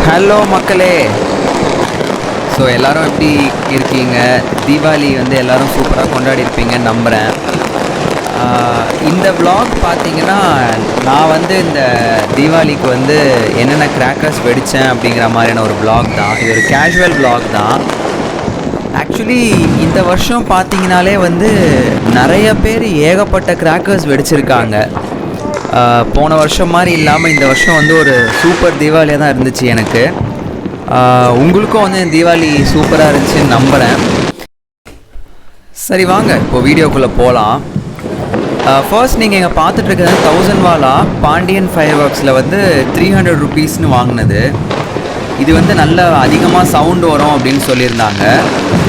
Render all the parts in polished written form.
Hello மக்களே. So எல்லோரும் எப்படி இருக்கீங்க? தீபாவளி வந்து எல்லோரும் சூப்பராக கொண்டாடி இருப்பீங்கன்னு நம்புகிறேன். இந்த vlog பார்த்தீங்கன்னா நான் வந்து இந்த தீபாவளிக்கு வந்து என்னென்ன கிராக்கர்ஸ் வெடித்தேன் அப்படிங்கிற மாதிரியான ஒரு vlog தான். இது ஒரு கேஷுவல் vlog தான். ஆக்சுவலி இந்த வருஷம் பார்த்தீங்கனாலே வந்து நிறைய பேர் ஏகப்பட்ட கிராக்கர்ஸ் வெடிச்சிருக்காங்க. போன வருஷம் மாதிரி இல்லாமல் இந்த வருஷம் வந்து ஒரு சூப்பர் தீபாவளியாக தான் இருந்துச்சு எனக்கு. உங்களுக்கும் வந்து தீபாவளி சூப்பராக இருந்துச்சுன்னு நம்புகிறேன். சரி வாங்க இப்போ வீடியோக்குள்ளே போகலாம். ஃபர்ஸ்ட் நீங்கள் இங்கே பார்த்துட்ருக்கிறது 1000 வாலா பாண்டியன் ஃபயர் ஒர்க்ஸில் வந்து 300 rupeesனு வாங்கினது. இது வந்து நல்ல அதிகமாக சவுண்டு வரும் அப்படின்னு சொல்லியிருந்தாங்க.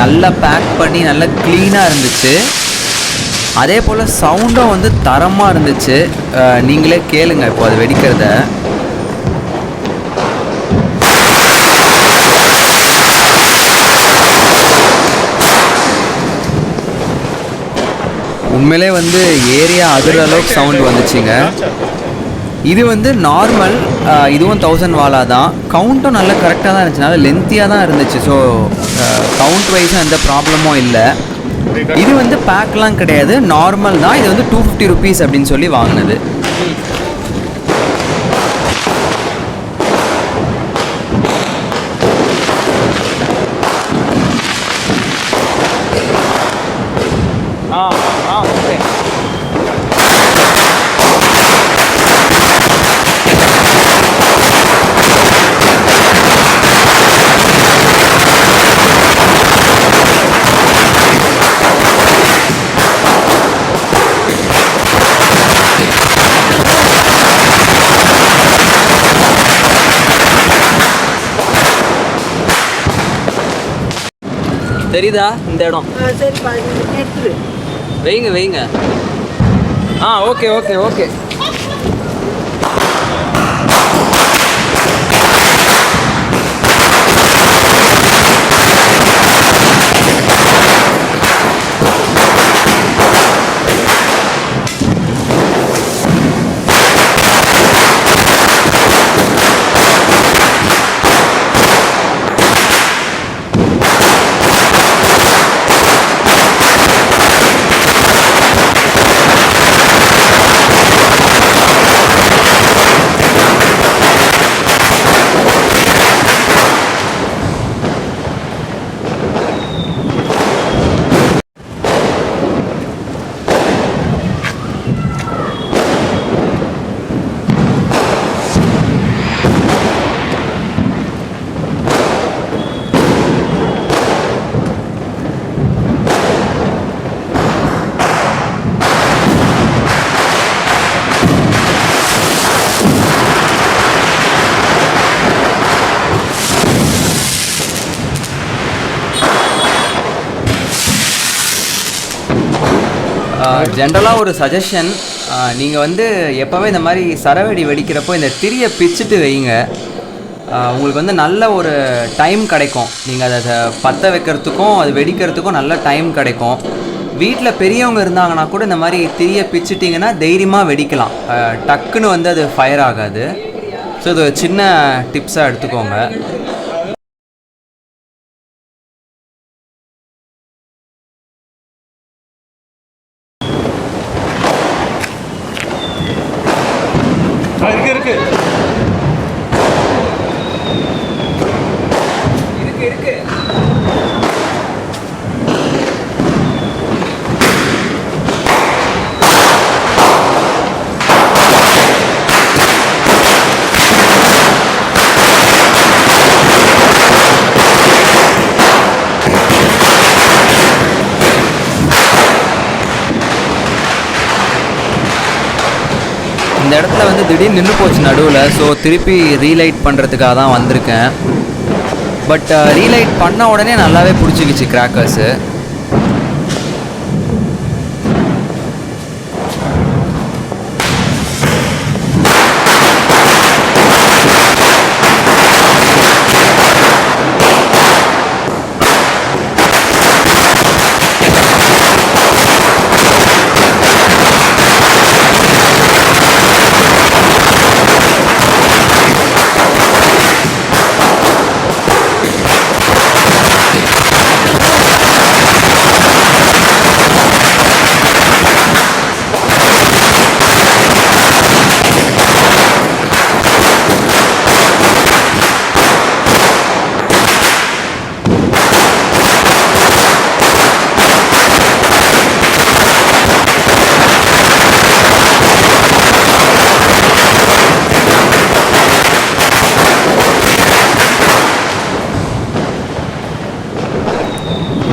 நல்லா பேக் பண்ணி நல்லா க்ளீனாக இருந்துச்சு. அதே போல் சவுண்டும் வந்து தரமாக இருந்துச்சு. நீங்களே கேளுங்க இப்போ அது வெடிக்கிறத. உண்மையிலே வந்து ஏரியா அதிர அளவுக்கு சவுண்டு வந்துச்சுங்க. இது வந்து நார்மல், இதுவும் 1000 வாலா தான். கவுண்ட்டும் நல்லா கரெக்டாக தான் இருந்துச்சு, நல்லா லென்த்தியாக தான் இருந்துச்சு. ஸோ கவுண்ட் வைஸும் எந்த ப்ராப்ளமும் இல்லை. இது வந்து பேக்லாம் கிடையாது, நார்மல் தான். இது வந்து 250 rupees அப்படின்னு சொல்லி வாங்கினது. தெரியுதா இந்த இடம்? வைங்க வைங்க. Okay okay okay. ஜென்ரலாக ஒரு சஜஷன், நீங்கள் வந்து எப்போவே இந்த மாதிரி சரவெடி வெடிக்கிறப்போ இந்த திரியை பிச்சுட்டு வைங்க. உங்களுக்கு வந்து நல்ல ஒரு டைம் கிடைக்கும். நீங்கள் அதை பற்ற வைக்கிறதுக்கும் அது வெடிக்கிறதுக்கும் நல்ல டைம் கிடைக்கும். வீட்டில் பெரியவங்க இருந்தாங்கன்னா கூட இந்த மாதிரி திரியை பிச்சுட்டிங்கன்னா தைரியமாக வெடிக்கலாம். டக்குன்னு வந்து அது ஃபயர் ஆகாது. ஸோ இது ஒரு சின்ன டிப்ஸாக எடுத்துக்கோங்க. இந்த இடத்துல வந்து திடீர்னு நின்று போச்சு நடுவில். ஸோ திருப்பி ரீலைட் பண்ணுறதுக்காக தான் வந்திருக்கேன். பட் ரீலைட் பண்ண உடனே நல்லாவே பிடிச்சிக்கிச்சு கிராக்கர்ஸு.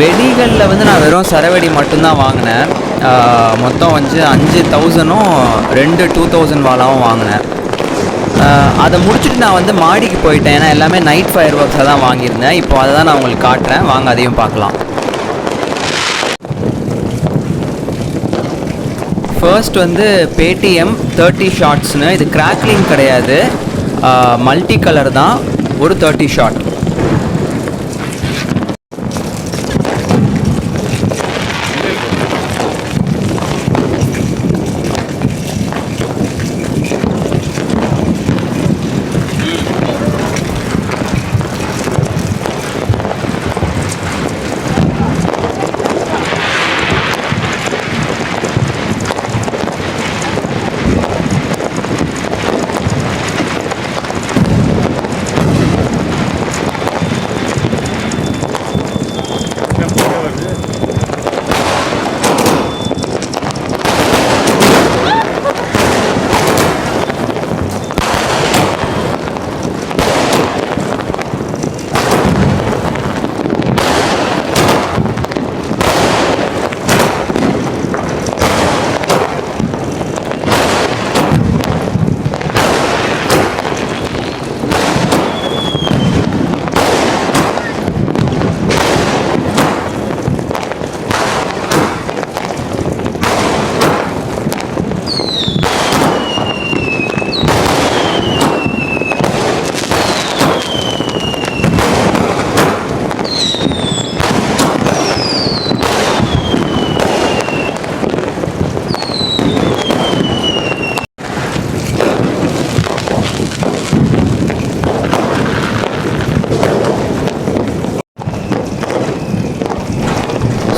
வெடிகளில் வந்து நான் வெறும் சரவெடி மட்டும்தான் வாங்கினேன். மொத்தம் வந்து 5000ம் 2000 வாலாவும் வாங்கினேன். அதை முடிச்சுட்டு நான் வந்து மாடிக்கு போயிட்டேன். ஏன்னா எல்லாமே நைட் ஃபயர் ஒர்க்ஸாக தான் வாங்கியிருந்தேன். இப்போ அதை தான் நான் உங்களுக்கு காட்டுறேன், வாங்க அதையும் பார்க்கலாம். ஃபர்ஸ்ட் வந்து பேடிஎம் 30 ஷாட்ஸ்னு, இது கிராக்லிங் கிடையாது, மல்டி கலர் தான், ஒரு 30 ஷாட்.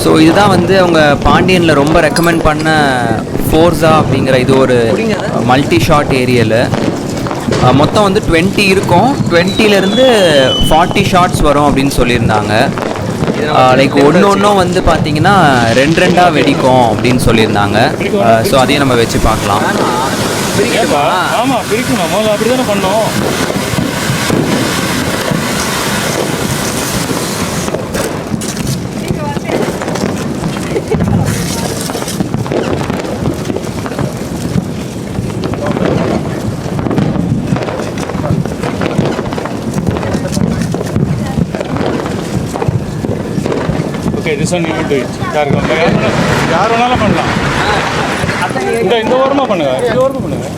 ஸோ இதுதான் வந்து அவங்க பாண்டியனில் ரொம்ப ரெக்கமெண்ட் பண்ண ஃபோர்ஸா அப்படிங்கிற இது ஒரு மல்டி ஷாட் ஏரியல். மொத்தம் வந்து 20 இருக்கும், 20லேருந்து 40 ஷாட்ஸ் வரும் அப்படின்னு சொல்லியிருந்தாங்க. லைக் ஒன்றும் வந்து பார்த்தீங்கன்னா 2 வெடிக்கும் அப்படின்னு சொல்லியிருந்தாங்க. ஸோ அதையும் நம்ம வச்சு பார்க்கலாம். ஆமாம், பிரிக்கணும், அப்படி தானே பண்ணோம். Okay, this one you will do it. யார் வேணாலும் பண்ணலாம். இந்த ஓரமாக பண்ணுங்க, இந்த ஓரமாக பண்ணுங்க.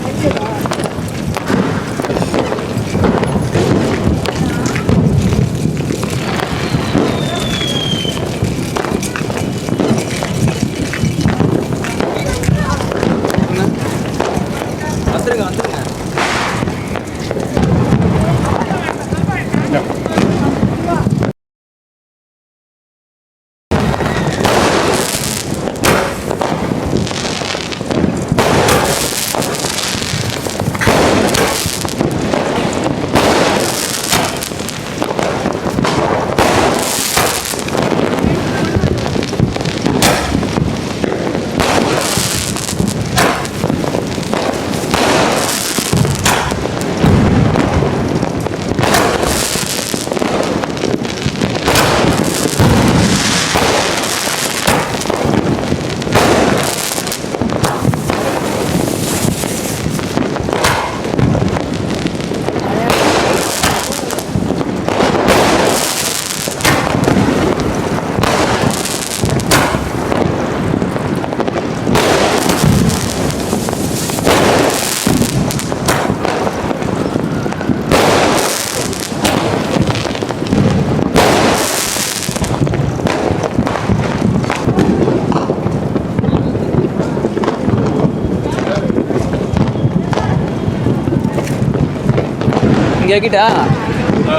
இங்கே கிட்டா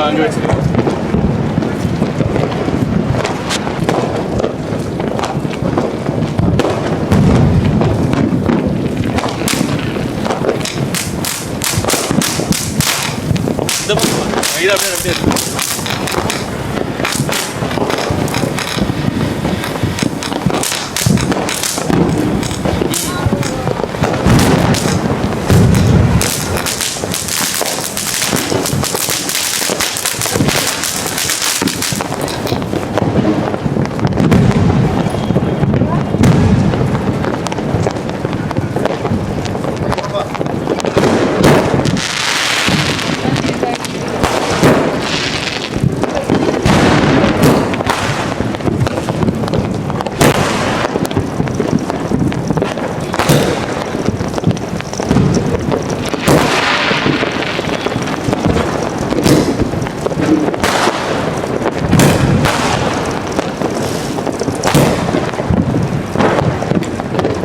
அங்கே வச்சுருக்கேன். இது அப்படியே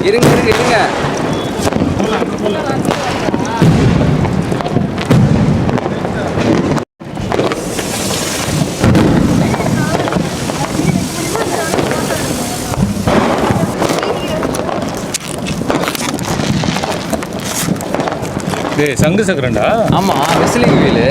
இருங்க இருங்க இருங்க. டேய் சங்கு சக்கரண்டா. ஆமாம், விசிலிங் வீலு.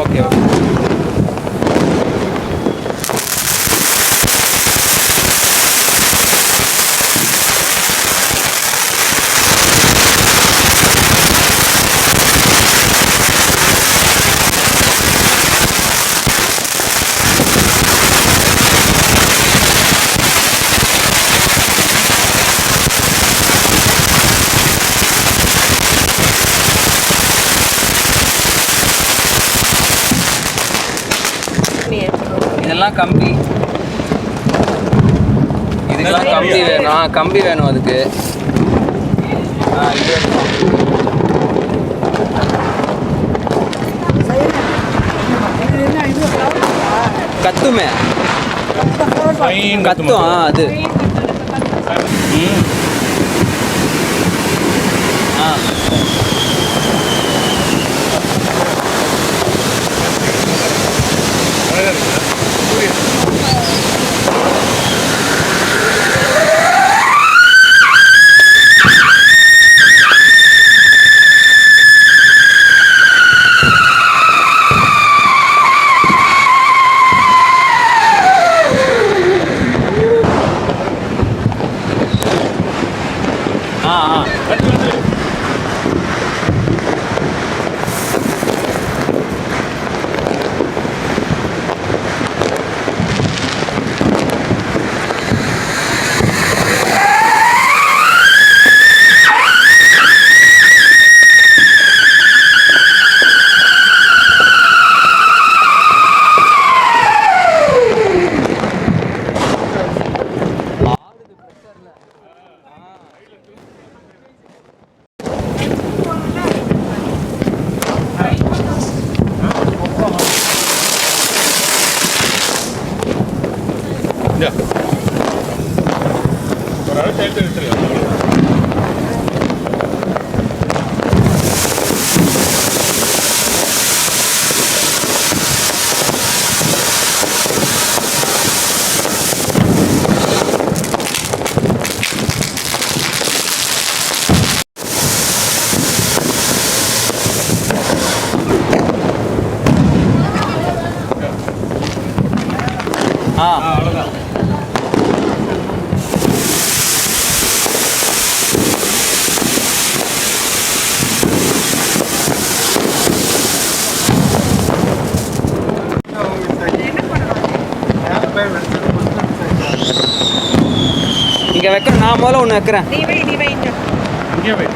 Okay okay. இதெல்லாம் கம்பி, இதுக்கெல்லாம் கம்பி வேணும். கம்பி வேணும் அதுக்கு. இது கத்துமே, கத்தும். அது இங்கே வைக்கிறேன். நான் முதல்ல ஒன்று வைக்கிறேன். இங்கே வை.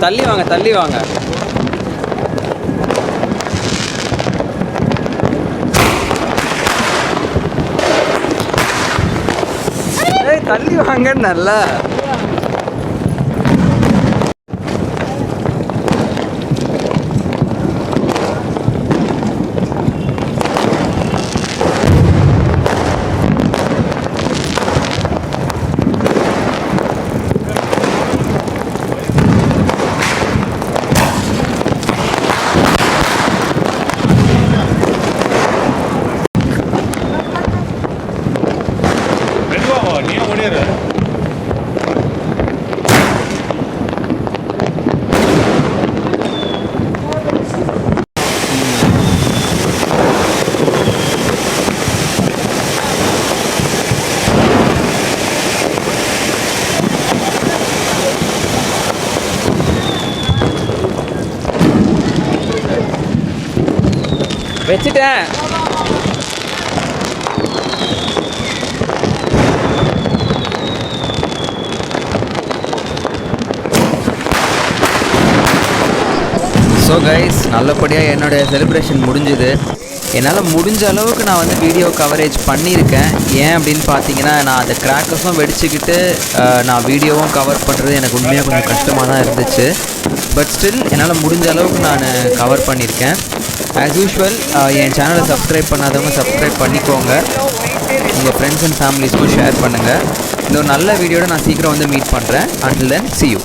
தள்ளி வாங்க தள்ளி வாங்க. ஏய் தள்ளி வாங்க நல்லா. நீ ஓடிடுற. வச்சுட்டேன். ஸோ கைஸ், நல்லபடியாக என்னுடைய செலிப்ரேஷன் முடிஞ்சுது. என்னால் முடிஞ்ச அளவுக்கு நான் வந்து வீடியோ கவரேஜ் பண்ணியிருக்கேன். ஏன் அப்படின்னு பார்த்தீங்கன்னா, நான் அந்த கிராக்கர்ஸும் வெடிச்சுக்கிட்டு நான் வீடியோவும் கவர் பண்ணுறது எனக்கு உண்மையாக கொஞ்சம் கஷ்டமாக தான் இருந்துச்சு. பட் ஸ்டில் என்னால் முடிஞ்ச அளவுக்கு நான் கவர் பண்ணியிருக்கேன். ஆஸ் யூஷுவல் என் சேனலை சப்ஸ்கிரைப் பண்ணாதவங்க சப்ஸ்கிரைப் பண்ணிக்கோங்க. உங்கள் ஃப்ரெண்ட்ஸ் அண்ட் ஃபேமிலிஸ்க்கும் ஷேர் பண்ணுங்கள். இன்னொரு நல்ல வீடியோட நான் சீக்கிரம் வந்து மீட் பண்ணுறேன். Until then, see you.